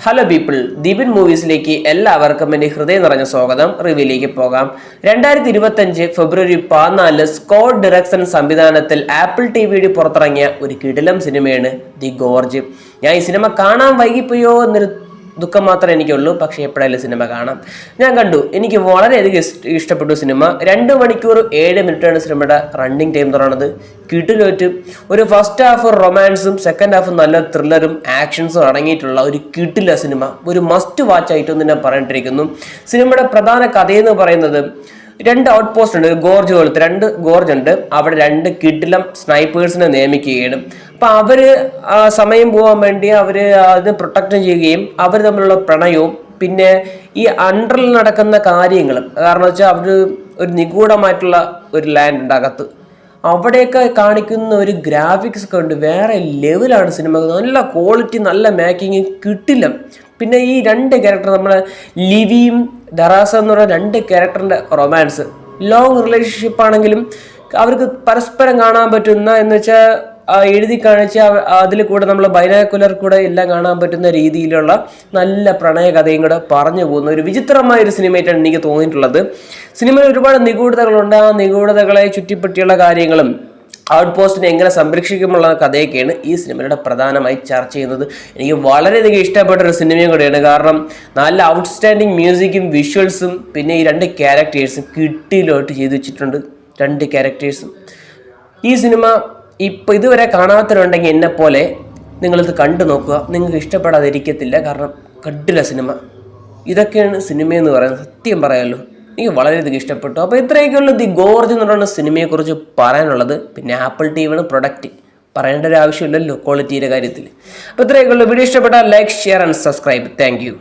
Hello people, Deepin മൂവീസിലേക്ക് എല്ലാവർക്കും എൻ്റെ ഹൃദയം നിറഞ്ഞ സ്വാഗതം. റിവ്യൂയിലേക്ക് പോകാം. 2025 ഫെബ്രുവരി 14 സ്കോട്ട് ഡയറക്ഷൻ സംവിധാനത്തിൽ ആപ്പിൾ ടിവിയുടെ പുറത്തിറങ്ങിയ ഒരു കിടിലം സിനിമയാണ് ദി ഗോർജ്. ഞാൻ ഈ സിനിമ കാണാൻ വൈകിപ്പോയോ എന്നൊരു ദുഃഖം മാത്രമേ എനിക്കുള്ളൂ. പക്ഷേ എപ്പോഴായാലും സിനിമ കാണാം. ഞാൻ കണ്ടു, എനിക്ക് വളരെയധികം ഇഷ്ടപ്പെട്ടു സിനിമ. 2 മണിക്കൂർ 7 മിനിറ്റാണ് സിനിമയുടെ റണ്ണിങ് ടൈം പറയുന്നത്. കിടിലോറ്റ് ഒരു ഫസ്റ്റ് ഹാഫ് റൊമാൻസും സെക്കൻഡ് ഹാഫ് നല്ല ത്രില്ലറും ആക്ഷൻസും അടങ്ങിയിട്ടുള്ള ഒരു കിടില സിനിമ. ഒരു മസ്റ്റ് വാച്ച് ആയിട്ടൊന്നും ഞാൻ പറഞ്ഞിട്ടിരിക്കുന്നു. സിനിമയുടെ പ്രധാന കഥയെന്ന് പറയുന്നത് 2 ഔട്ട് പോസ്റ്റ് ഉണ്ട്, ഗോർജ് പോലത്തെ 2 ഗോർജ് ഉണ്ട്. അവിടെ 2 കിടിലം സ്നൈപ്പേഴ്സിനെ നിയമിക്കുകയാണ്. അപ്പൊ അവര് സമയം പോകാൻ വേണ്ടി അവര് അതിനെ പ്രൊട്ടക്ട് ചെയ്യുകയും അവർ തമ്മിലുള്ള പ്രണയവും പിന്നെ ഈ അണ്ടറിൽ നടക്കുന്ന കാര്യങ്ങളും, കാരണം വെച്ചാൽ അവര് ഒരു നിഗൂഢമായിട്ടുള്ള ഒരു ലാൻഡ് ഉണ്ട് അകത്ത്. അവിടെയൊക്കെ കാണിക്കുന്ന ഒരു ഗ്രാഫിക്സ് ഒക്കെ ഉണ്ട്, വേറെ ലെവലാണ് സിനിമ. നല്ല ക്വാളിറ്റി, നല്ല മേക്കിങ്, കിട്ടില്ല. പിന്നെ ഈ 2 ക്യാരക്ടർ, നമ്മളെ ലിവിയും ദറാസ എന്ന് പറയുന്ന 2 ക്യാരക്ടറിൻ്റെ റൊമാൻസ്, ലോങ് റിലേഷൻഷിപ്പ് ആണെങ്കിലും അവർക്ക് പരസ്പരം കാണാൻ പറ്റുന്ന, എന്ന് വെച്ചാൽ എഴുതി കാണിച്ച അതിൽ കൂടെ നമ്മൾ ബൈനാക്കുലർ കൂടെ എല്ലാം കാണാൻ പറ്റുന്ന രീതിയിലുള്ള നല്ല പ്രണയ കഥയും കൂടെ പറഞ്ഞു പോകുന്ന ഒരു വിചിത്രമായ ഒരു സിനിമയായിട്ടാണ് എനിക്ക് തോന്നിയിട്ടുള്ളത്. സിനിമയിൽ ഒരുപാട് നിഗൂഢതകളുണ്ട്. ആ നിഗൂഢതകളെ ചുറ്റിപ്പറ്റിയുള്ള കാര്യങ്ങളും ഔട്ട് പോസ്റ്റിനെ എങ്ങനെ സംരക്ഷിക്കുമുള്ള കഥയൊക്കെയാണ് ഈ സിനിമയുടെ പ്രധാനമായി ചർച്ച ചെയ്യുന്നത്. എനിക്ക് വളരെയധികം ഇഷ്ടപ്പെട്ട ഒരു സിനിമയും കൂടെയാണ്. കാരണം നല്ല ഔട്ട്സ്റ്റാൻഡിങ് മ്യൂസിക്കും വിഷ്വൽസും പിന്നെ ഈ 2 ക്യാരക്ടേഴ്സും കിട്ടിലോട്ട് ചെയ്തു വെച്ചിട്ടുണ്ട്. 2 ക്യാരക്ടേഴ്സും ഈ സിനിമ ഇപ്പോൾ ഇതുവരെ കാണാത്തവരുണ്ടെങ്കിൽ എന്നെപ്പോലെ നിങ്ങളിത് കണ്ടു നോക്കുക. നിങ്ങൾക്ക് ഇഷ്ടപ്പെടാതിരിക്കത്തില്ല. കാരണം കണ്ടില്ല സിനിമ. ഇതൊക്കെയാണ് സിനിമയെന്ന് പറയുന്നത്. സത്യം പറയാമല്ലോ, എനിക്ക് വളരെയധികം ഇഷ്ടപ്പെട്ടു. അപ്പോൾ ഇത്രയൊക്കെയുള്ള ദി ഗോർജ് എന്ന് പറയുന്ന സിനിമയെക്കുറിച്ച് പറയാനുള്ളത്. പിന്നെ ആപ്പിൾ ടിവിയാണ് പ്രൊഡക്റ്റ്, പറയേണ്ട ഒരു ആവശ്യമില്ലല്ലോ ക്വാളിറ്റിയുടെ കാര്യത്തിൽ. അപ്പോൾ ഇത്രയൊക്കെയുള്ള വീഡിയോ ഇഷ്ടപ്പെട്ടാൽ like, share and subscribe. Thank you.